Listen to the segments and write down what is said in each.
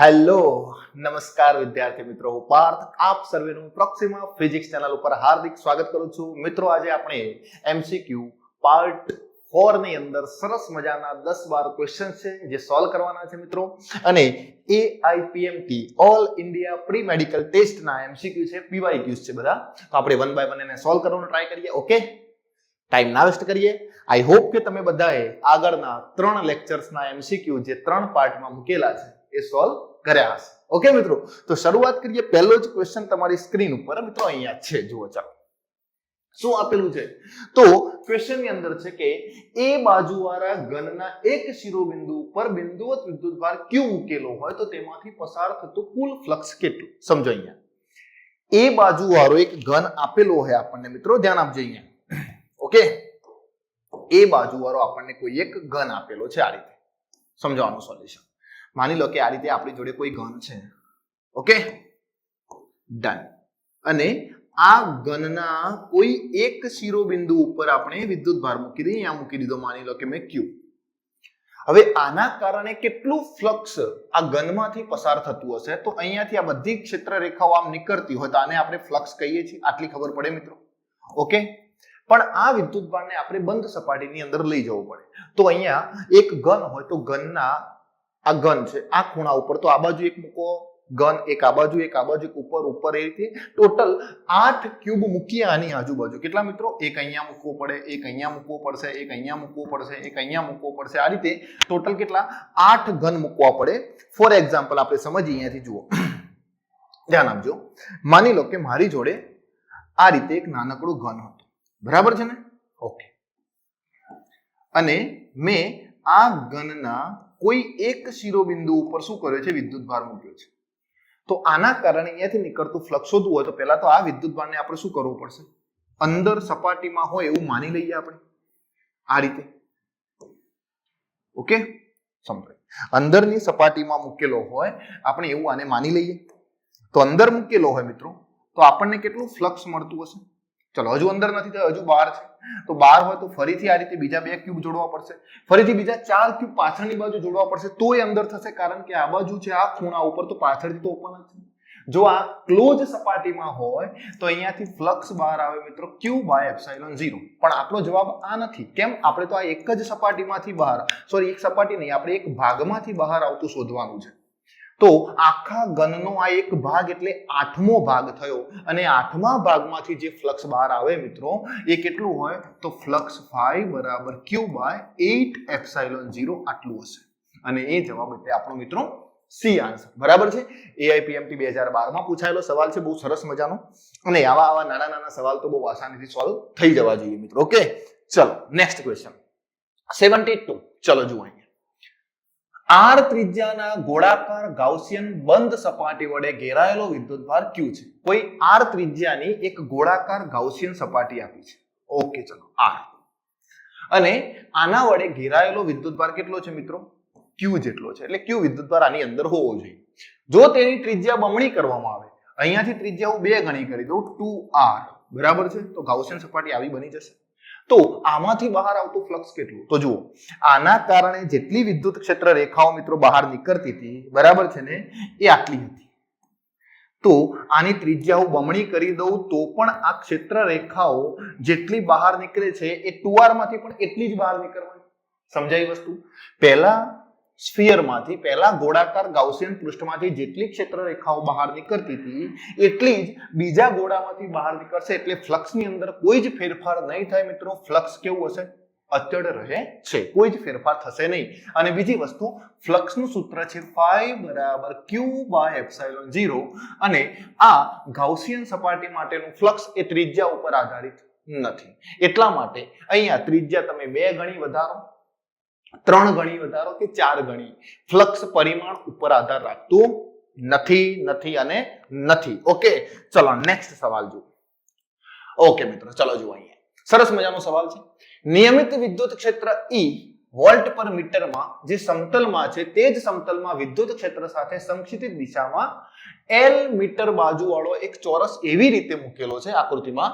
Hello નમસ્કાર વિદ્યાર્થી મિત્રો, હું પાર્થ આપ સર્વેનું પ્રોક્સિમા ફિઝિક્સ ચેનલ ઉપર હાર્દિક સ્વાગત કરું છું. મિત્રો, આજે આપણે એમસીક્યુ પાર્ટ 4 ની અંદર સરસ મજાના 10-12 ક્વેશ્ચન છે જે સોલ્વ કરવાના છે મિત્રો. અને એઆઈપીએમટી ઓલ ઇન્ડિયા પ્રી મેડિકલ ટેસ્ટના એમસીક્યુ છે, પીવાયક્યુઝ છે બધા. તો આપણે 1 બાય 1 એને સોલ્વ કરવાનો ટ્રાય કરીએ. ઓકે, ટાઈમ ના વેસ્ટ કરીએ. આઈ હોપ કે તમે બધાએ આગળના 3 લેક્ચર્સના એમસીક્યુ જે 3 પાર્ટમાં મૂકેલા છે એ સોલ્વ કર્યા હશે. ઓકે મિત્રો, તો શરૂઆત કરીએ. પહેલો જ ક્વેશ્ચન તમારી સ્ક્રીન ઉપર મિત્રો અહીંયા છે, જુઓ. ચાલો, શું આપેલું છે? તો ક્વેશ્ચન ની અંદર છે કે એ બાજુવાળા ઘનના એક શિરોબિંદુ ઉપર બિંદુવત વિદ્યુતભાર Q મૂકેલો હોય તો તેમાંથી પસાર થતું કુલ ફ્લક્સ કેટલું? સમજો અહીંયા એ બાજુવાળો એક ઘન આપેલો હોય આપણને મિત્રો, ધ્યાન આપજો અહીંયા. ઓકે, એ બાજુવાળો આપણને કોઈ એક ઘન આપેલો છે, આ રીતે સમજાવવાનું સોલ્યુશન. માની લો કે આ રીતે આપણી જોડે કોઈ ઘન છે. Okay, done. અને આ ઘનના કોઈ એક શિરોબિંદુ ઉપર આપણે વિદ્યુતભાર મૂકી દઈએ. અહીંયા મૂકી દીધો, માની લો કે મેં Q. હવે આના કારણે કેટલું ફ્લક્સ આ ઘનમાંથી પસાર થતું હશે? તો અહીંયાથી આ બધી ક્ષેત્ર રેખાઓ આમ નીકળતી હોય તો આને આપણે ફ્લક્સ કહીએ છીએ. આટલી ખબર પડે મિત્રો. ઓકે, પણ આ વિદ્યુતભારને આપણે બંધ સપાટીની અંદર લઈ જવું પડે. તો અહીંયા એક ઘન હોય તો ઘનના આ ઘન છે આ ખૂણા ઉપર, તો આ બાજુ એક મૂકો ઘન, એક આ બાજુ, એક આ બાજુ, એક ઉપર, એ રીતે ટોટલ 8 ક્યુબ મૂકીએ આની આજુબાજુ. કેટલા મિત્રો? એક અહીંયા મૂકવો પડે, એક અહીંયા મૂકવો પડશે, એક અહીંયા મૂકવો પડશે, એક અહીંયા મૂકવો પડશે. આ રીતે ટોટલ કેટલા? 8 ઘન મૂકવા પડે. ફોર એક્ઝામ્પલ આપણે સમજીએ અહીંયાથી, જુઓ, ધ્યાન આપજો. માની લો કે મારી જોડે આ રીતે એક નાનકડું ઘન હતું, બરાબર છે ને? ઓકે, અને મેં આ ઘનના કોઈ એક શિરોબિંદુ ઉપર શું કર્યો છે? વિદ્યુતભાર મૂક્યો છે. તો આના કારણે અહીંયાથી નીકળતું ફ્લક્સ શોધવું હોય તો પહેલા તો આ વિદ્યુતભારને આપણે શું કરવું પડશે? અંદર સપાટીમાં હોય એવું માની લઈએ આપણે, આ રીતે. ઓકે, સમજો, અંદરની સપાટીમાં મૂકેલો હોય આપણે એવું આને માની લઈએ. તો અંદર મૂકેલો હોય મિત્રો, તો આપણને કેટલું ફ્લક્સ મળતું હશે? ચલો, હજુ અંદર નથી થયો, હજુ બહાર છે. તો બહાર હોય તો ફરીથી આ રીતે બીજા 2 ક્યુબ જોડવા પડશે, ફરીથી બીજા 4 ક્યુબ પાછળની બાજુ જોડવા પડશે, તોય અંદર થશે. કારણ કે આ બાજુ છે આ ખૂણા ઉપર, તો પાછળથી તો ઓપન જ છે. જો આ ક્લોઝ સપાટીમાં હોય તો અહીંયાથી ફ્લક્સ બહાર આવે મિત્રો Q/ε0. પણ આપણો જવાબ આ નથી. કેમ? આપણે તો આ એક જ સપાટીમાંથી બહાર, સોરી, એક સપાટી નહીં, આપણે એક ભાગમાંથી બહાર આવતું શોધવાનું છે. તો આખા ઘનનો આ એક ભાગ એટલે 8મો ભાગ થયો. અને 8મા ભાગમાંથી જે ફ્લક્સ બહાર આવે મિત્રો, એ કેટલું હોય? તો ફ્લક્સ phi બરાબર Q/8ε0 આટલું હશે. અને એ જવાબ એટલે આપણો મિત્રો સી આન્સર. બરાબર છે? એઆઈપીએમટી 2012 માં પૂછાયેલો સવાલ છે, બહુ સરસ મજાનો. અને આવા નાના સવાલ તો બહુ આસાનીથી સોલ્વ થઈ જવા જોઈએ મિત્રો. ઓકે, ચલો નેક્સ્ટ ક્વેશ્ચન 72. ચલો જુઓ, R ત્રિજ્યાના ગોળાકાર ગાઉસિયન બંધ સપાટી વડે ઘેરાયેલો વિદ્યુતભાર Q છે. કોઈ R ત્રિજ્યાની એક ગોળાકાર ગાઉસિયન સપાટી આપી છે. ઓકે, ચલો, R. અને આના વડે ઘેરાયેલો વિદ્યુતભાર કેટલો છે મિત્રો? Q જેટલો છે. એટલે Q વિદ્યુતભાર આની અંદર હોવો જોઈએ. જો તેની ત્રિજ્યા બમણી કરવામાં આવે, અહીંયાથી ત્રિજ્યા હું 2 ગણી કરી દઉં, 2R, બરાબર છે? તો ગાઉસિયન સપાટી આવી બની જશે. તો આમાંથી બહાર આવતું ફ્લક્સ કેટલું? તો જુઓ, આના કારણે જેટલી વિદ્યુત ક્ષેત્ર રેખાઓ મિત્રો બહાર નીકળતી હતી, બરાબર છે ને, એ આટલી હતી. તો આની ત્રિજ્યા હું બમણી કરી દઉં તો પણ આ ક્ષેત્ર રેખાઓ જેટલી બહાર નીકળે છે એ 2R માંથી પણ એટલી જ બહાર નીકળવાની. સમજાઈ વસ્તુ? પહેલા સ્ફિયરમાંથી, પહેલા ગોળાકાર ગાઉસિયન પૃષ્ઠમાંથી જેટલી ક્ષેત્ર રેખાઓ બહાર નીકળતી હતી એટલી જ બીજા ગોળામાંથી બહાર નીકળશે. એટલે ફ્લક્સની અંદર કોઈ જ ફેરફાર નહીં થાય મિત્રો. ફ્લક્સ કેવું હશે? અચળ રહે છે, કોઈ જ ફેરફાર થશે નહીં. અને બીજી વસ્તુ, ફ્લક્સનું સૂત્ર છે phi બરાબર Q/ε0. અને આ ગાઉસિયન સપાટી માટેનું ફ્લક્સ એ ત્રિજ્યા ઉપર આધારિત નથી. એટલા માટે અહીંયા ત્રિજ્યા તમે 2 ગણી વધારો, 3 ગણી વધારો કે 4 ગણી, ફ્લક્સ પરિમાણ ઉપર આધાર રાખતું નથી અને નથી. ઓકે, ચલો નેક્સ્ટ સવાલ જુઓ. ઓકે મિત્રો, ચલો જુઓ, અહીંયા સરસ મજાનો સવાલ છે. નિયમિત વિદ્યુત ક્ષેત્ર E વોલ્ટ પર મીટરમાં જે સમતલમાં છે તે જ સમતલમાં વિદ્યુત ક્ષેત્ર સાથે સંક્ષિપ્ત દિશામાં L મીટર બાજુવાળો એક ચોરસ એવી રીતે મૂકેલો છે આકૃતિમાં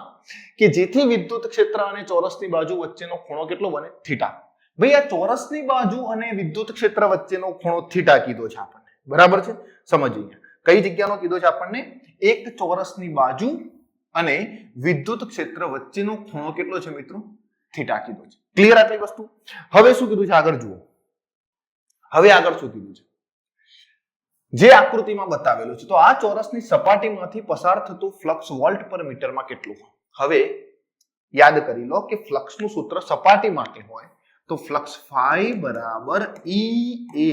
કે જેથી વિદ્યુત ક્ષેત્ર અને ચોરસની બાજુ વચ્ચેનો ખૂણો કેટલો બને? થીટા. ભાઈ, આ ચોરસની બાજુ અને વિદ્યુત ક્ષેત્ર વચ્ચેનો ખૂણો થીટા કીધો છે આપણને, બરાબર છે? સમજીએ કઈ જગ્યાનો કીધો છે આપણને, એક ચોરસની બાજુ અને વિદ્યુત ક્ષેત્ર વચ્ચેનો ખૂણો કેટલો છે મિત્રો, થીટા કીધો છે. ક્લિયર આટલી વસ્તુ? હવે શું કીધું છે આગળ જુઓ. હવે આગળ શું કીધું છે, જે આકૃતિમાં બતાવેલું છે, તો આ ચોરસની સપાટીમાંથી પસાર થતું ફ્લક્સ વોલ્ટ પર મીટરમાં કેટલું હોય. હવે યાદ કરી લો કે ફ્લક્સનું સૂત્ર સપાટી માટે હોય તો ફ્લક્સ ફાઈ બરાબર ઈ એ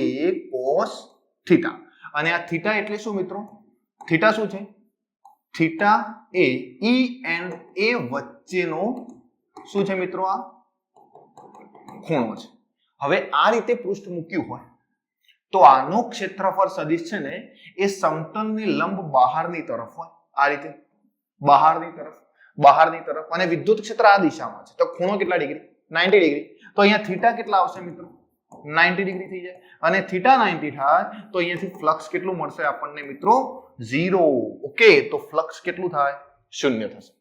કોસ થીટા, અને આ થીટા એટલે શું મિત્રો, થીટા શું છે, થીટા એ ઈ એન્ડ એ વચ્ચેનો શું છે મિત્રો, આ ખૂણો છે. હવે આ રીતે પૃષ્ઠ મૂક્યું હોય તો આનો ક્ષેત્રફળ સદિશ છે ને એ સમતલની લંબ બહારની તરફ હોય, આ રીતે બહારની તરફ, અને વિદ્યુત ક્ષેત્ર આ દિશામાં છે, તો ખૂણો કેટલા ડિગ્રી, 90 ડિગ્રી. તો અહીંયા થીટા કેટલા આવશે મિત્રો, 90 ડિગ્રી થઈ જાય, અને થીટા 90 થાય તો અહીંયાથી ફ્લક્સ કેટલું મળશે આપણને મિત્રો, 0. ઓકે, તો ફ્લક્સ કેટલું થાય, 0 થશે.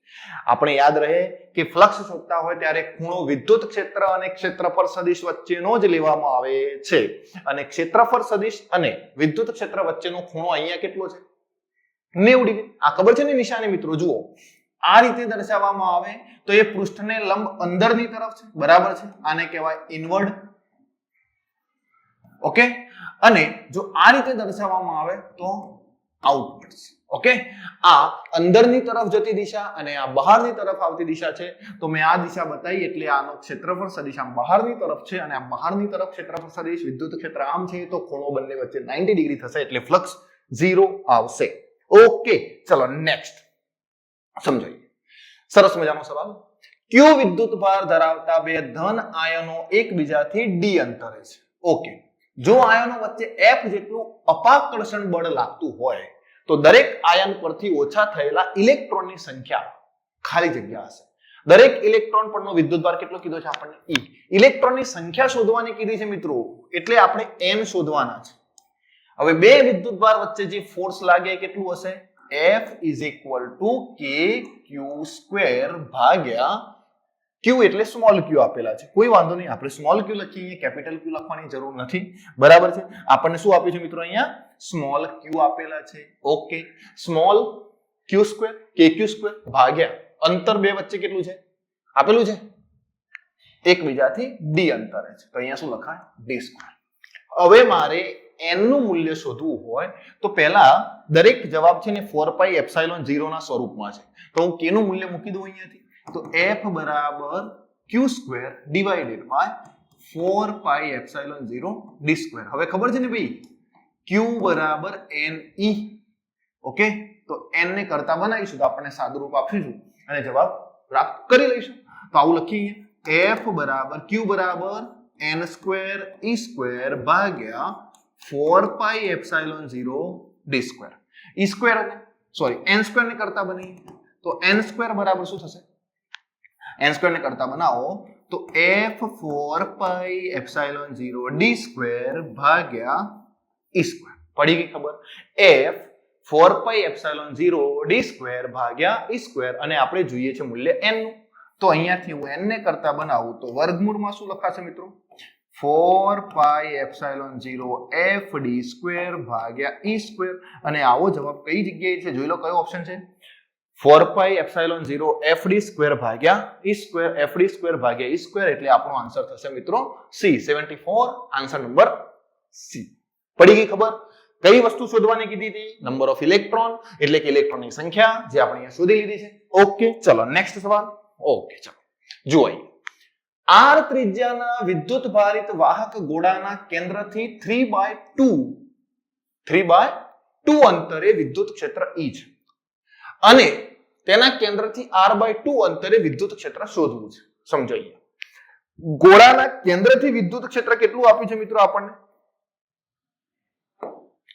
આપણે યાદ રહે કે ફ્લક્સ શોધતા હોય ત્યારે ખૂણો વિદ્યુત ક્ષેત્ર અને ક્ષેત્રફળ સદિશ વચ્ચેનો જ લેવામાં આવે છે, અને ક્ષેત્રફળ સદિશ અને વિદ્યુત ક્ષેત્ર વચ્ચેનો ખૂણો અહીંયા કેટલો છે, 90 ડિગ્રી. આ ખબર છે ને નિશાની મિત્રો, જુઓ આ રીતે દર્શાવવામાં આવે તો એ પૃષ્ઠને લંબ અંદરની તરફ છે, બરાબર છે, આને કહેવાય ઇનવર્ડ. ઓકે, અને જો આ રીતે દર્શાવવામાં આવે તો આઉટવર્ડ. ઓકે, આ અંદરની તરફ જતી દિશા અને આ બહારની તરફ આવતી દિશા છે, તો મેં આ દિશા બતાવી એટલે આનો ક્ષેત્રફળ સદિશ આમ બહારની તરફ છે, અને આ બહારની તરફ ક્ષેત્રફળ સદિશ વિદ્યુત ક્ષેત્ર આમ છે, તો ખૂણો બંને વચ્ચે 90 ડિગ્રી થશે, એટલે ફ્લક્સ 0 આવશે. ઓકે, ચલો નેક્સ્ટ સમજાવીએ. સરસ મજાનો સવાલ. ક્યુ વિદ્યુત ભાર ધરાવતા બે ધન આયનો એકબીજાથી ડી અંતરે છે. ઓકે, જો આયનો વચ્ચે F જેટલું અપાકર્ષણ બળ લાગતું હોય તો દરેક આયન પરથી ઓછા થયેલા ઇલેક્ટ્રોનની સંખ્યા ખાલી જગ્યા હશે. દરેક ઇલેક્ટ્રોન પરનો વિદ્યુતભાર કેટલો કીધો છે આપણને, E. ઇલેક્ટ્રોનની સંખ્યા શોધવાની કીધી છે મિત્રો, એટલે આપણે n શોધવાના છે. હવે બે વિદ્યુતભાર વચ્ચે જે ફોર્સ લાગે કેટલું હશે, F = kq² ભાગ્યા Q એટલે સ્મોલ q આપેલા છે, કોઈ વાંધો નહીં, આપણે સ્મોલ q લખીએ, કેપિટલ q લખવાની જરૂર નથી, બરાબર છે. આપણને શું આપ્યું છે મિત્રો, અહીંયા સ્મોલ q આપેલા છે. ઓકે, સ્મોલ q² kq² ભાગ્યા અંતર બે વચ્ચે કેટલું છે આપેલું છે, એકબીજાથી d અંતરે છે, તો અહીંયા શું લખાય, d². હવે મારે n નું મૂલ્ય શોધવું હોય તો પહેલા દરેક જવાબ છે ને 4πε0 ના સ્વરૂપમાં છે, તો હું k નું મૂલ્ય મૂકી દઉં અહીંયાથી, તો F બરાબર q² ડિવાઇડેડ બાય 4πε0 d². હવે ખબર છે ને ભાઈ, q બરાબર ne. ઓકે, તો n ને કરતા બનાવીશું તો આપણને સાદુરૂપ આપીશું અને જવાબ પ્રાપ્ત કરી લઈશું. તો આવું લખીએ, F બરાબર q બરાબર n² e² ભાગ્યા 4πε0 d². e² ને સોરી n² ને કરતા બનાવીએ તો n² બરાબર શું થશે, n² ને કરતા બનાવો તો F 4πε0 d² ભાગ્યા e². પડી ગઈ ખબર, F 4πε0 d² ભાગ્યા e², અને આપણે જોઈએ છે મૂલ્ય n નું, તો અહીંયાથી હું n ને કરતા બનાવું તો વર્ગમૂળમાં શું લખાશે મિત્રો, 4πε0 f d² ભાગ્યા e², અને આવો જવાબ કઈ જગ્યાએ છે જોઈ લો, કયો ઓપ્શન છે, 4πε0 f d² ભાગ્યા e², f d² ભાગ્યા e², એટલે આપણો આન્સર થશે મિત્રો C 74, આન્સર નંબર C. પડી ગઈ ખબર, કઈ વસ્તુ શોધવાની કીધી હતી, નંબર ઓફ ઇલેક્ટ્રોન, એટલે કે ઇલેક્ટ્રોનની સંખ્યા, જે આપણે અહીંયા શોધી લીધી છે. ઓકે, ચલો નેક્સ્ટ સવાલ. ઓકે, ચલો જુઓ, R ત્રિજ્યાના વિદ્યુત ભારિત વાહક ગોળાના કેન્દ્રથી 3/2 અંતરે વિદ્યુત ક્ષેત્ર E છે, અને તેના કેન્દ્રથી r/2 અંતરે વિદ્યુત ક્ષેત્ર શોધવું છે. સમજાઈએ, ગોળાના કેન્દ્રથી વિદ્યુત ક્ષેત્ર કેટલું આપ્યું છે મિત્રો આપણને,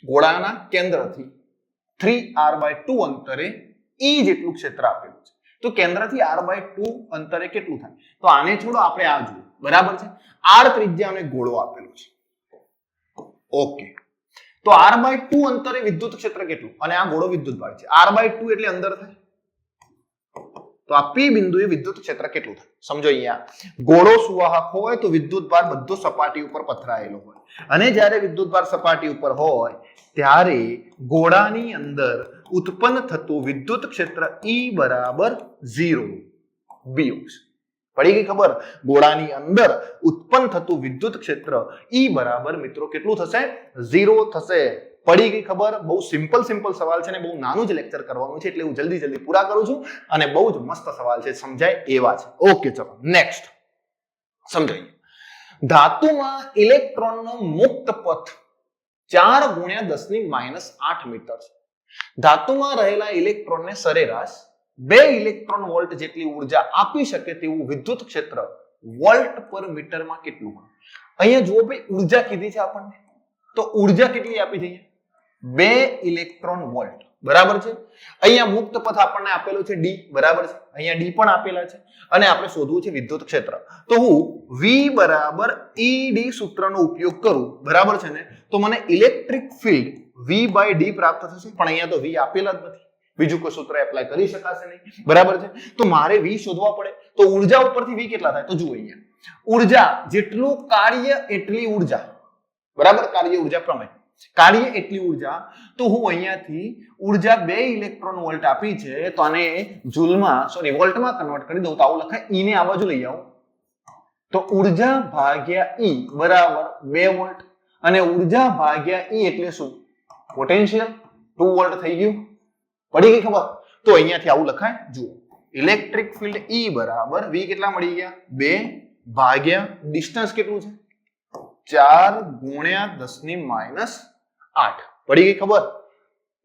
ગોળાના કેન્દ્રથી 3r/2 અંતરે E જેટલું ક્ષેત્ર આપેલું છે, તો કેન્દ્રથી r/2 અંતરે કેટલું થાય, તો આને છોડો, આપણે આ જોઈએ, બરાબર છે. r ત્રિજ્યાનો એક ગોળો આપેલો છે. ઓકે, તો r/2 અંતરે વિદ્યુત ક્ષેત્ર કેટલું, અને આ ગોળો વિદ્યુત ભાર છે, r/2 એટલે અંદર થાય, તો આ P બિંદુએ વિદ્યુત ક્ષેત્ર કેટલું થાય? સમજો અહીંયા ગોળો સુવાહક હોય તો વિદ્યુત ભાર બધો સપાટી ઉપર પથરાયેલો હોય અને જ્યારે વિદ્યુત ભાર સપાટી ઉપર હોય ત્યારે ગોળાની અંદર ઉત્પન્ન થતું વિદ્યુત ક્ષેત્ર E બરાબર 0 B પડી ગઈ ખબર? ગોળાની અંદર ઉત્પન્ન થતું વિદ્યુત ક્ષેત્ર E બરાબર મિત્રો કેટલું થશે? 0 થશે. પડી ગઈ ખબર? બહુ સિમ્પલ સવાલ છે ને બહુ નાનું જ લેક્ચર કરવાનું છે એટલે હું જલ્દી પૂરા કરું છું અને બહુ જ મસ્ત સવાલ છે, સમજાય એવા છે. ઓકે ચલો નેક્સ્ટ સમજાઈએ. ધાતુમાં ઇલેક્ટ્રોનનો મુક્ત પથ 4 × 10⁻8 મીટર છે. ધાતુમાં રહેલા ઇલેક્ટ્રોનને સરેરાશ 2 ઇલેક્ટ્રોન વોલ્ટ જેટલી ઉર્જા આપી શકે તેવું વિદ્યુત ક્ષેત્ર વોલ્ટ પર મીટરમાં કેટલું હોય? અહીંયા જુઓ ભાઈ ઉર્જા કીધી છે આપણને, તો ઉર્જા કેટલી આપી છે? 2 ઇલેક્ટ્રોન વોલ્ટ બરાબર છે. અહીંયા મુક્ત પથ આપણને આપેલો છે D બરાબર છે, અહીંયા D પણ આપેલા છે અને આપણે શોધવું છે વિદ્યુત ક્ષેત્ર. તો હું V બરાબર ED સૂત્રનો ઉપયોગ કરું બરાબર છે ને, તો મને ઇલેક્ટ્રિક ફિલ્ડ V/D પ્રાપ્ત થશે. પણ અહીંયા તો V આપેલા જ નથી, બીજું કોઈ સૂત્ર એપ્લાય કરી શકાશે નહીં બરાબર છે. તો મારે V શોધવા પડે. તો ઉર્જા ઉપરથી V કેટલા થાય? તો જુઓ અહીંયા ઉર્જા જેટલું કાર્ય એટલી ઉર્જા બરાબર, કાર્ય ઉર્જા પ્રમેય, કાર્ય એટલી ઉર્જા. તો હું અહીંયાથી ઉર્જા 2 ઇલેક્ટ્રોન વોલ્ટ આપી છે તો આને વોલ્ટમાં કન્વર્ટ કરી દઉં તો આવું લખાય. E ને આ બાજુ લઈ આવો તો ઉર્જા ભાગ્યા E બરાબર 2 વોલ્ટ અને ઉર્જા ભાગ્યા E એટલે શું? પોટેન્શિયલ 2 વોલ્ટ થઈ ગયું. પડી ગઈ ખબર? તો અહીંયાથી આવું લખાય. જુઓ ઇલેક્ટ્રિક ફિલ્ડ E બરાબર V કેટલા મળી ગયા? 2 ભાગ્યા ડિસ્ટન્સ કેટલું છે? 4 × 10⁻8. પડી ગઈ ખબર?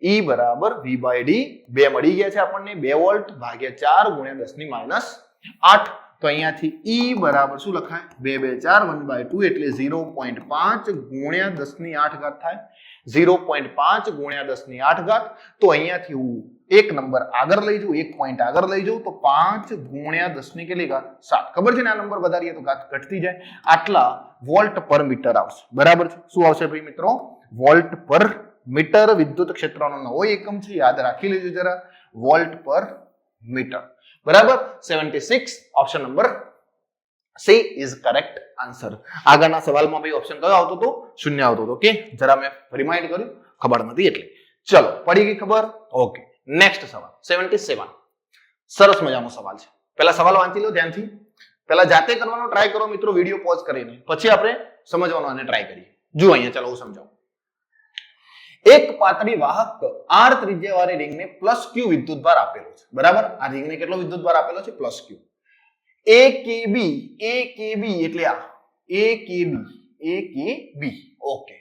E બરાબર V/D 2 મળી ગયા છે આપણને, 2 વોલ્ટ ભાગ્યા 4 × 10⁻8. તો અહીંયાથી E બરાબર શું લખાય? 2 2 4 1/2 એટલે 0.5 × 10⁸ થાય. 0.5 × 10⁸. તો અહીંયાથી હું એક નંબર આગળ લઈ જાઉં, એક પોઈન્ટ આગળ લઈ જાઉં તો 5 × 10⁻7. ખબર છે ને આ નંબર વધારીએ તો ઘાત ઘટતી જાય. આટલા વોલ્ટ પર મીટર આવશે બરાબર છે. શું આવશે ભાઈ મિત્રો? વોલ્ટ પર મીટર. વિદ્યુત ક્ષેત્રનો નવો એકમ છે, યાદ રાખી લેજો જરા, વોલ્ટ પર મીટર બરાબર. 76 option number C is correct answer. આગળના સવાલમાં ભાઈ ઓપ્શન કયો આવતો હતો? 0 આવતો હતો. ઓકે જરા મેં રિમાઇન્ડ કર્યું, ખબર નથી એટલે. ચલો પડી ગઈ ખબર? ઓકે નેક્સ્ટ સવાલ 77. સરસ મજાનો સવાલ છે. પહેલા સવાલ વાંચી લો ધ્યાનથી. પહેલા જાતે કરવાનો ટ્રાય કરો મિત્રો, વિડિયો પોઝ કરીને, પછી આપણે સમજવાનો અને ટ્રાય કરીએ. જુઓ અહીંયા ચાલો હું સમજાવું. એક પાતળી વાહક R ત્રિજ્યાવાળી રિંગને +Q વિદ્યુતભાર આપેલો છે બરાબર. આ રિંગને કેટલો વિદ્યુતભાર આપેલો છે? +Q. AKB એટલે આ AKB. ઓકે.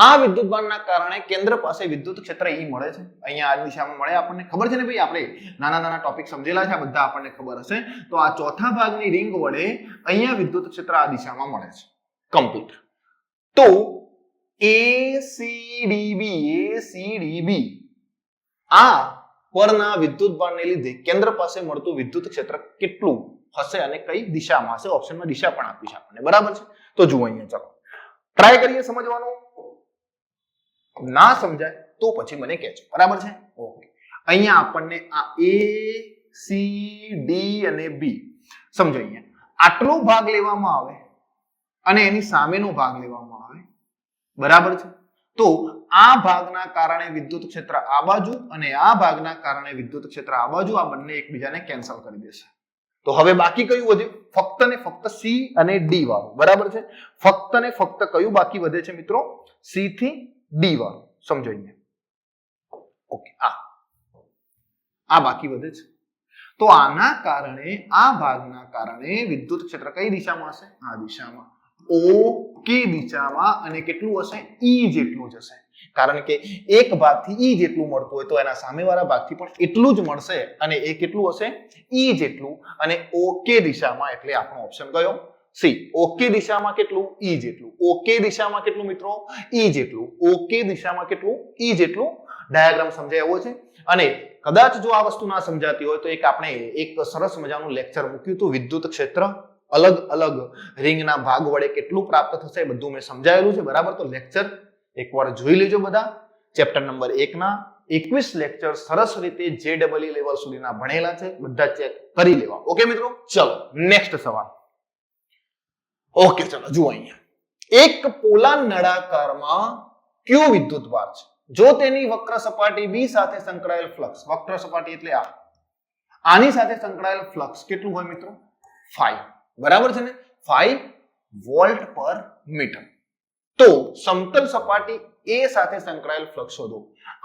આ વિદ્યુતભારના કારણે કેન્દ્ર પાસે વિદ્યુત ક્ષેત્ર E મળે છે. અહીંયા આ દિશામાં મળે આપણને. ખબર છે ને ભાઈ, આપણે નાના ટોપિક સમજેલા છે, આ બધા આપણને ખબર હશે. તો આ ચોથા ભાગની રિંગ વડે અહીંયા વિદ્યુત ક્ષેત્ર આ દિશામાં મળે છે. કમ્પ્લીટ. તો ACDB આ પરના વિદ્યુતભારને લીધે કેન્દ્ર પાસે મળતું વિદ્યુત ક્ષેત્ર કેટલું હશે અને કઈ દિશામાં હશે? ઓપ્શનમાં દિશા પણ આપી છે આપણને બરાબર છે. તો જુઓ અહીંયા ચાલો ટ્રાય કરીએ સમજવાનું. ના સમજાય તો પછી મને કહેજો બરાબર છે. ઓકે અહીંયા આપણને આ ACD અને B સમજો. અહીંયા આટલો ભાગ લેવામાં આવે અને એની સામેનો ભાગ લેવામાં આવે બરાબર છે. તો આ ભાગના કારણે વિદ્યુત ક્ષેત્ર આ બાજુ અને આ ભાગના કારણે વિદ્યુત ક્ષેત્ર આ બાજુ, આ બંને એકબીજાને કેન્સલ કરી દેશે. તો હવે બાકી કયું વધ્યું? ફક્ત ને ફક્ત C અને D વાળું બરાબર છે. ફક્ત ને ફક્ત કયું બાકી વધે છે મિત્રો? C થી D વાળું. સમજો અહીંયા. ઓકે આ બાકી વધે છે. તો આના કારણે આ ભાગના કારણે વિદ્યુત ક્ષેત્ર કઈ દિશામાં હશે? આ દિશામાં. ઓકે દિશામાં. અને કેટલું હશે? E જેટલું જ હશે. કારણ કે એક ભાગથી E જેટલું મળતું હોય તો એના સામેવાળા ભાગથી પણ એટલું જ મળશે અને એ કેટલું હશે? E જેટલું. અને ઓકે દિશામાં એટલે આપણો ઓપ્શન કયો? C. ઓકે દિશામાં કેટલું? E જેટલું. ઓકે દિશામાં કેટલું મિત્રો? E જેટલું. ઓકે દિશામાં કેટલું? E જેટલું. ડાયાગ્રામ સમજાય એવો છે. અને કદાચ જો આ વસ્તુ ના સમજાતી હોય તો આપણે એક સરસ મજાનું લેક્ચર મૂક્યું હતું, વિદ્યુત ક્ષેત્ર અલગ અલગ રિંગના ભાગ વડે કેટલું પ્રાપ્ત થશે બધું મેં સમજાયેલું છે બરાબર. તો લેક્ચર એકવાર જોઈ લેજો બધા. ચેપ્ટર નંબર 1 ના 21 લેક્ચર સરસ રીતે JEE લેવલ સુધીના ભણેલા છે, બધા ચેક કરી લેવા. ઓકે મિત્રો, ચલો નેક્સ્ટ સવાલ. ઓકે, ચલો જુઓ અહીંયા. એક પોલા નળાકારમાં Q વિદ્યુતભાર છે. જો તેની વક્ર સપાટી B સાથે સંકળાયેલ ફ્લક્સ, વક્ર સપાટી એટલે આની સાથે સંકળાયેલ ફ્લક્સ કેટલું હોય મિત્રો? 5. બરાબર છે ને? 5 વોલ્ટ પર મીટર. તો સમતલ સપાટી A સાથે સંકળાયેલ ફ્લક્સ શોધો.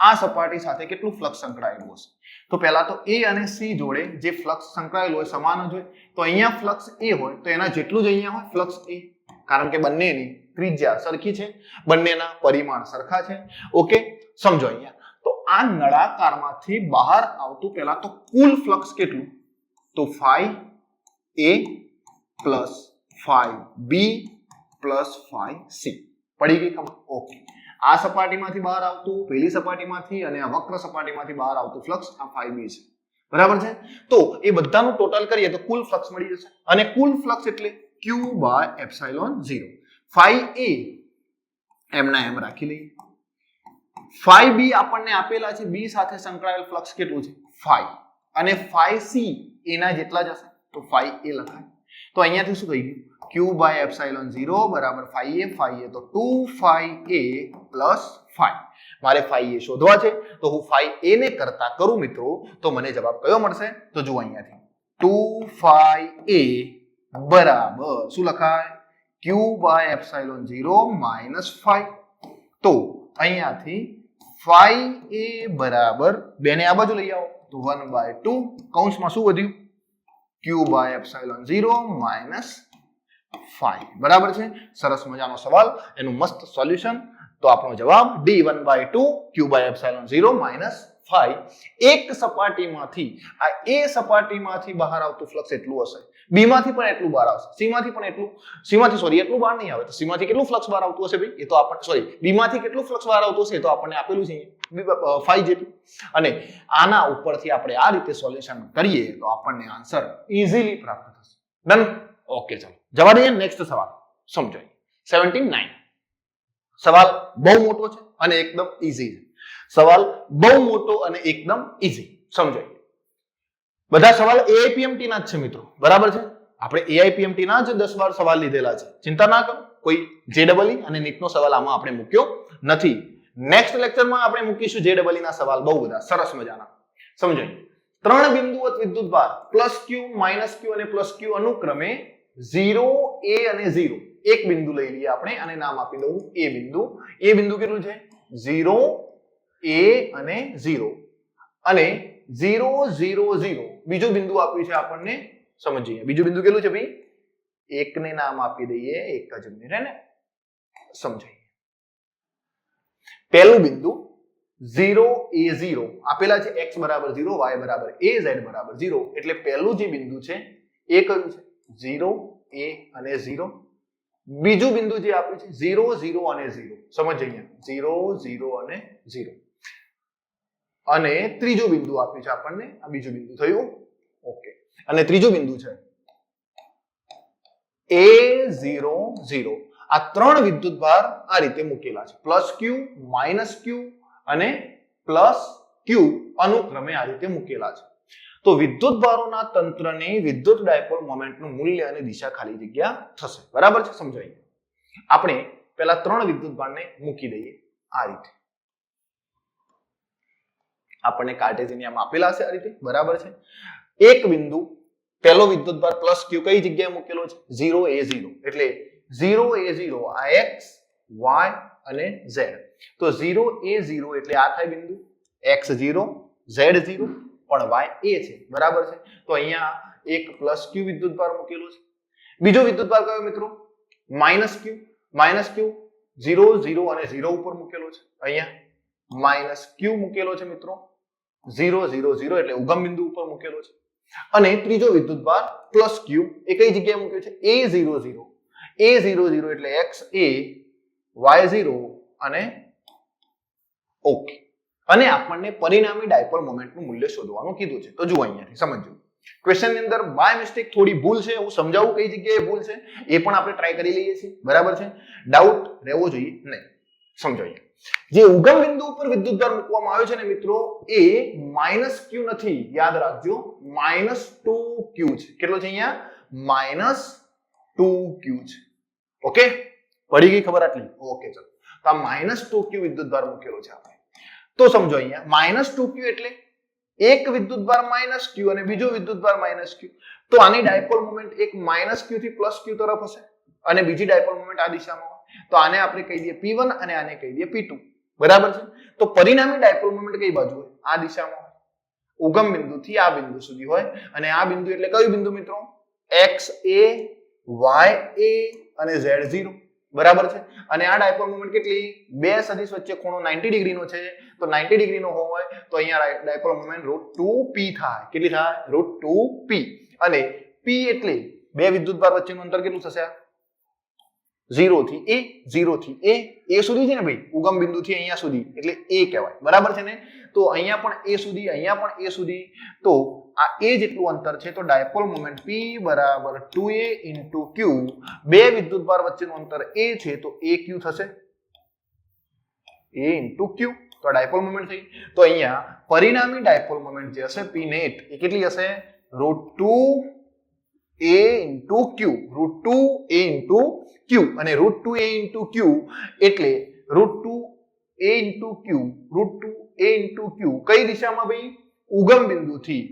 આ સપાટી સાથે કેટલું ફ્લક્સ સંકળાયેલું હશે? તો પહેલા તો A અને C જોડે જે ફ્લક્સ સંકળાયેલું હોય સમાન જ હોય. તો અહીંયા ફ્લક્સ A હોય તો એના જેટલું જ અહીંયા હોય ફ્લક્સ A, કારણ કે બંનેની ત્રિજ્યા સરખી છે, બંનેના પરિમાણ સરખા છે. ઓકે, સમજો અહીંયા. તો આ નળાકારમાંથી બહાર આવતું પહેલા તો કુલ ફ્લક્સ કેટલું? તો 5A plus 5B plus 5C. પડી ગઈ ખબર? ઓકે, આ સપાટીમાંથી બહાર આવતું, પહેલી સપાટીમાંથી અને આ વક્ર સપાટીમાંથી બહાર આવતું ફ્લક્સ આ 5B છે. બરાબર છે? તો એ બધાનું ટોટલ કરીએ તો કુલ ફ્લક્સ મળી જશે. અને કુલ ફ્લક્સ એટલે Q/ε0. 5A એમના એમ રાખી લઈએ. 5B આપણને આપેલા છે, B સાથે સંકળાયેલ ફ્લક્સ કેટલું છે? 5. અને 5C એના જેટલા જ હશે તો 5A લખાય. તો અહીંયાથી શું થઈ ગયું? Q/ε0 બરાબર 5A તો 2πA પ્લસ 5. મારે 5A શોધવા છે તો હું 5A ને કરતા કરું મિત્રો તો મને જવાબ કયો મળશે? તો જુઓ અહીંયાથી 2πA બરાબર શું લખાય? Q/ε0 minus 5. તો અહીંયાથી 5A બરાબર 2 ને આ બાજુ લઈ આવો તો 1/2 કૌંસમાં શું વધ્યું? Q/ε0 minus 5. બરાબર છે? સરસ મજાનો સવાલ, એનું મસ્ત સોલ્યુશન. તો આપણો જવાબ D 1/2 Q/ε0 માઇનસ 5. એક સપાટીમાંથી આ A સપાટીમાંથી બહાર આવતું ફ્લક્સ એટલું હશે, B માંથી પણ એટલું બહાર આવશે, C માંથી પણ એટલું, એટલું બહાર નહીં આવે. તો C માંથી કેટલું ફ્લક્સ બહાર આવતું હશે ભાઈ? એ તો આપણને B માંથી કેટલું ફ્લક્સ બહાર આવતું હશે એ તો આપણને આપેલું છે 5 જેટલું. અને આના ઉપરથી આપણે આ રીતે સોલ્યુશન કરીએ તો આપણને આન્સર ઈઝીલી પ્રાપ્ત થશે. ડન? ઓકે, ચલો જવા દઈએ નેક્સ્ટ સવાલ. સમજો 79. સવાલ બહુ મોટો છે અને એકદમ ઈઝી છે. સવાલ બહુ મોટો અને એકદમ ઈઝી. સમજો, બધા સવાલ AIPMT ના જ છે મિત્રો. બરાબર છે? આપણે AIPMT ના જ 10-12 સવાલ લીધેલા છે. ચિંતા ના કરો, કોઈ JEE અને NEET નો સવાલ આમાં આપણે મૂક્યો નથી. નેક્સ્ટ લેક્ચરમાં આપણે મૂકીશું JEE ના સવાલ બહુ બધા સરસ મજાના. સમજો, 3 બિંદુવત વિદ્યુતભાર +Q, -Q અને +Q અનુક્રમે 0, A અને 0. એક બિંદુ લઈ લઈએ આપણે અને નામ આપી દઉં A બિંદુ. એ બિંદુ કેટલું છે? 0, A અને 0 અને 0, 0, 0. બીજું બિંદુ આપ્યું છે આપણને, સમજીએ. બીજું બિંદુ કેટલું છે ભાઈ? 1 ને નામ આપી દઈએ, એક જ મિનિટ હે ને, સમજાઈએ. પહેલું બિંદુ 0, A, 0 આપેલા છે, x બરાબર 0, y બરાબર A, z બરાબર 0. એટલે પહેલું જે બિંદુ છે એ કયું છે? 0, A અને 0. બીજું બિંદુ જે આપ્યું છે 0, 0 અને 0. સમજ અહીંયા 0, 0 અને 0. અને ત્રીજું બિંદુ આપ્યું છે આપણને, આ બીજું બિંદુ થયું. ઓકે, અને ત્રીજું બિંદુ છે A, 0, 0. આ 3 વિદ્યુતભાર આ રીતે મૂકેલા છે. +Q, -Q અને +Q અનુક્રમે આ રીતે મૂકેલા છે. તો વિદ્યુતભારોના તંત્રની વિદ્યુત ડાયપોલ મોમેન્ટનું મૂલ્ય અને દિશા ખાલી જગ્યા થશે. બરાબર છે? સમજાય? આપણે પહેલા 3 વિદ્યુતભારને મૂકી દઈએ આ રીતે. આપણને કાર્ટેશિયનમાં આપેલા છે આ રીતે. બરાબર છે? એક બિંદુ પહેલો વિદ્યુતભાર +Q કઈ જગ્યાએ મૂકેલો છે? 0, A, 0. એટલે 0, A, 0 આ x, y અને z. તો 0, A, 0 એટલે આ થાય બિંદુ, x 0, z 0 પણ y a છે. બરાબર છે? તો અહીંયા એક +Q વિદ્યુતભાર મૂકેલો છે. બીજો વિદ્યુતભાર કયો મિત્રો? -Q. -Q 0, 0 અને 0 ઉપર મૂકેલો છે. અહીંયા -Q મૂકેલો છે મિત્રો, 0, 0, 0 એટલે ઉગમ બિંદુ ઉપર મૂકેલો છે. અને ત્રીજો વિદ્યુતભાર +Q એ કઈ જગ્યાએ મૂક્યો છે? A, 0, 0. A, 0, 0 એટલે x a, y 0 અને ઓકે. અને આપણને પરિણામી ડાયપોલ મોમેન્ટનું મૂલ્ય શોધવાનું કીધું છે. તો જુઓ અહીંયાથી સમજો. ક્વેશ્ચનની અંદર બાય મિસ્ટેક થોડી ભૂલ છે, હું સમજાવું કઈ જગ્યાએ ભૂલ છે એ પણ આપણે ટ્રાય કરી લઈએ છીએ. બરાબર છે? ડાઉટ રહેવો જોઈએ નહીં. સમજો જે ઉગમ બિંદુ ઉપર વિદ્યુતભાર મૂકવામાં આવ્યો છે ને મિત્રો એ -q નથી, યાદ રાખજો -2q છે. કેટલો છે અહીંયા? -2q છે. ઓકે, પડી ગઈ ખબર આટલી? ઓકે, ચલો. તો આ -2q વિદ્યુતભાર મૂકેલો છે આપણે. તો સમજો અહીંયા -2q એટલે એક વિદ્યુતભાર -q અને બીજો વિદ્યુતભાર -q. તો આની ડાયપોલ મોમેન્ટ એક -q થી +q તરફ હશે અને બીજી ડાયપોલ મોમેન્ટ આ દિશામાં હોય. તો આને આપણે કહી દઈએ P1 અને આને કહી દઈએ P2. બરાબર છે? તો પરિણામી ડાયપોલ મોમેન્ટ કઈ બાજુ હોય? આ દિશામાં હોય. ઉગમ બિંદુથી આ બિંદુ સુધી હોય અને આ બિંદુ એટલે કયું બિંદુ મિત્રો? XA, YA અને Z0. બરાબર છે? અને આ ડાયપોલ મોમેન્ટ કેટલી? બે સદિશ વચ્ચે ખૂણો 90 ડિગ્રીનો છે. તો 90 ડિગ્રીનો હોય તો અહીંયા ડાયપોલ મોમેન્ટ √2p થાય. કેટલી થાય? √2p. અને p એટલે બે વિદ્યુતભાર વચ્ચેનું અંતર કેટલું થશે? 0 થી A, 0 થી A સુધી છે ને ભાઈ, ઉગમ બિંદુથી અહીંયા સુધી એટલે A કહેવાય. બરાબર છે ને? તો અહીંયા પણ A સુધી, અહીંયા પણ A સુધી. તો આ A જેટલું અંતર છે તો ડાયપોલ મોમેન્ટ P બરાબર 2A * Q. બે વિદ્યુતભાર વચ્ચેનું અંતર A છે તો AQ થશે. A * Q. તો ડાયપોલ મોમેન્ટ થઈ. તો અહીંયા પરિણામી ડાયપોલ મોમેન્ટ જે હશે P નેટ એ કેટલી હશે? √2A * Q. √2A * Q. અને √2A * Q એટલે √2A * Q. √2A * Q કઈ દિશામાં ભાઈ? ઉગમ બિંદુથી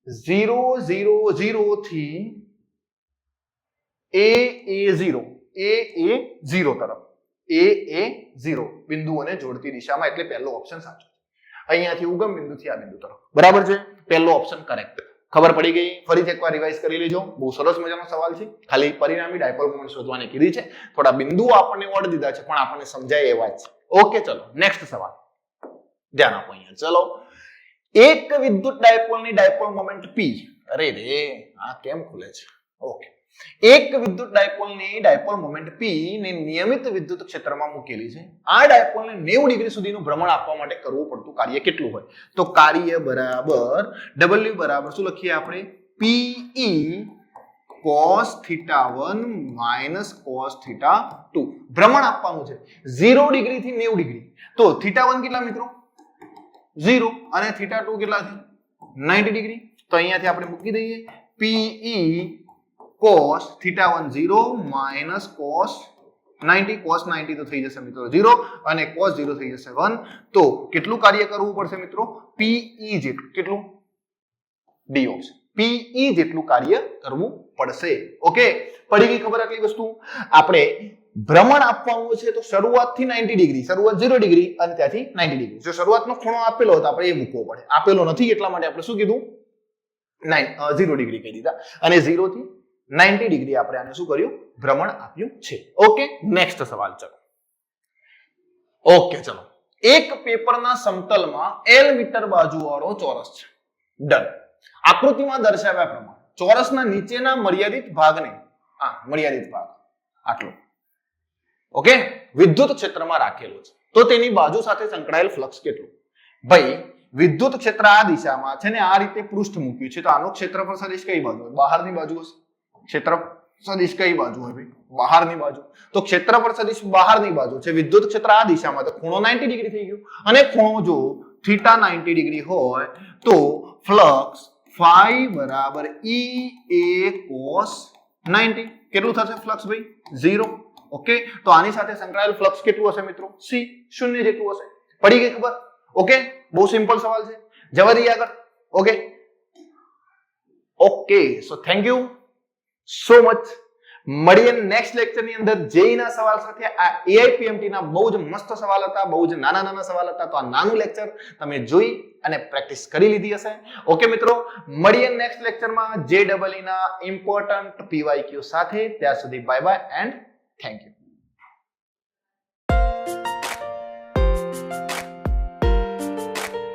0 0 0 થી AA0 તરફ. AA0 બિંદુઓને જોડતી દિશામાં, એટલે પહેલો ઓપ્શન સાચો. અહીંયાથી ઉગમ બિંદુથી આ બિંદુ તરફ. બરાબર છે? પહેલો ઓપ્શન કરેક્ટ. ખબર પડી ગઈ? ફરીથી એકવાર રિવાઇઝ કરી લેજો. બહુ સરસ મજાનો સવાલ છે. ખાલી પરિણામી ડાયપોલ મોમેન્ટ શોધવાની કીધી છે. થોડા બિંદુઓ આપણને ઓળ દીધા છે પણ આપણને સમજાય એવા જ છે. ઓકે, ચલો નેક્સ્ટ સવાલ ધ્યાન આપો અહીંયા. ચલો, એક વિદ્યુત ડાયપોલની ડાયપોલ મોમેન્ટ P. અરે રે, આ કેમ ખુલે છે? ઓકે, એક વિદ્યુત ડાયપોલની ડાયપોલ મોમેન્ટ P ને નિયમિત વિદ્યુત ક્ષેત્રમાં મૂકેલી છે. આ ડાયપોલને 90 ડિગ્રી સુધીનું ભ્રમણ આપવા માટે કરવું પડતું કાર્ય કેટલું હોય? તો કાર્ય બરાબર W બરાબર શું લખીએ આપણે? PE cos θ1 - cos θ2. ભ્રમણ આપવાનું છે 0 ડિગ્રી થી 90 ડિગ્રી. તો θ1 કેટલા મિત્રો? 0 અને θ2 કેટલા છે? 90 ડિગ્રી. તો અહીંયાથી આપણે મૂકી દઈએ PE cos θ1 0 - cos 90. cos 90 તો થઈ જશે મિત્રો 0 અને cos 0 થઈ જશે 1. તો કેટલું કાર્ય કરવું પડશે મિત્રો? PE જેટલું. કેટલું? D option. PE જેટલું કાર્ય કરવું પડશે. ઓકે, પડી ગઈ ખબર આટલી વસ્તુ? આપણે ભ્રમણ આપવાનું છે તો શરૂઆતથી 90 ડિગ્રી, શરૂઆત 0 ડિગ્રી અને ત્યાંથી 90 ડિગ્રી. જો શરૂઆતનો ખૂણો આપેલો હતો આપણે એ મૂકવો પડે. આપેલો નથી એટલા માટે આપણે શું કીધું? 0 ડિગ્રી કહી દીધા અને 0 થી 90 ડિગ્રી આપણે આને શું કર્યું? ભ્રમણ આપ્યું છે. ઓકે, નેક્સ્ટ સવાલ. ચલો. ઓકે, ચલો. એક પેપરના સમતલમાં L મીટર બાજુવાળો ચોરસ છે. ડન. આકૃતિમાં દર્શાવ્યા પ્રમાણે ચોરસના નીચેના મર્યાદિત ભાગને મર્યાદિત ભાગ આટલો ઓકે વિદ્યુત ક્ષેત્રમાં રાખેલો છે. તો તેની બાજુ સાથે સંકળાયેલ ફ્લક્સ કેટલું? ભાઈ વિદ્યુત ક્ષેત્ર આ દિશામાં છે ને આ રીતે પૃષ્ઠ મૂક્યું છે તો આનો ક્ષેત્રફળ સદિશ કઈ બાજુ હોય? બહારની બાજુ હશે. ક્ષેત્રફળ સદિશ કઈ બાજુ હોય ભાઈ? બહારની બાજુ. તો ક્ષેત્રફળ સદિશ બહારની બાજુ છે. વિદ્યુત ક્ષેત્ર આ દિશામાં તો ખૂણો 90 ડિગ્રી થઈ ગયો અને ખૂણો જો θ 90 ડિગ્રી હોય તો ફ્લક્સ phi બરાબર EA cos 90. કેટલું થશે ફ્લક્સ ભાઈ? 0. ઓકે, તો આની સાથે સંકળાયેલ ફ્લક્સ કેટલું હશે મિત્રો? C. 0 જેટલું હશે. પડી ગઈ ખબર? ઓકે, બહુ સિમ્પલ સવાલ છે. જવા દઈએ આગળ. Okay, so thank you so much. મળીએ નેક્સ્ટ લેક્ચર ની અંદર જેઈ ના સવાલ સાથે. આ AIPMT ના બહુ જ મસ્ત સવાલ હતા, બહુ જ નાના સવાલ હતા. તો આ નાનું લેક્ચર તમે જોઈ અને પ્રેક્ટિસ કરી લીધી હશે. ઓકે મિત્રો, મળીએ નેક્સ્ટ લેક્ચરમાં JEE ના ઇમ્પોર્ટન્ટ PYQ સાથે. ત્યાં સુધી bye bye and thank you.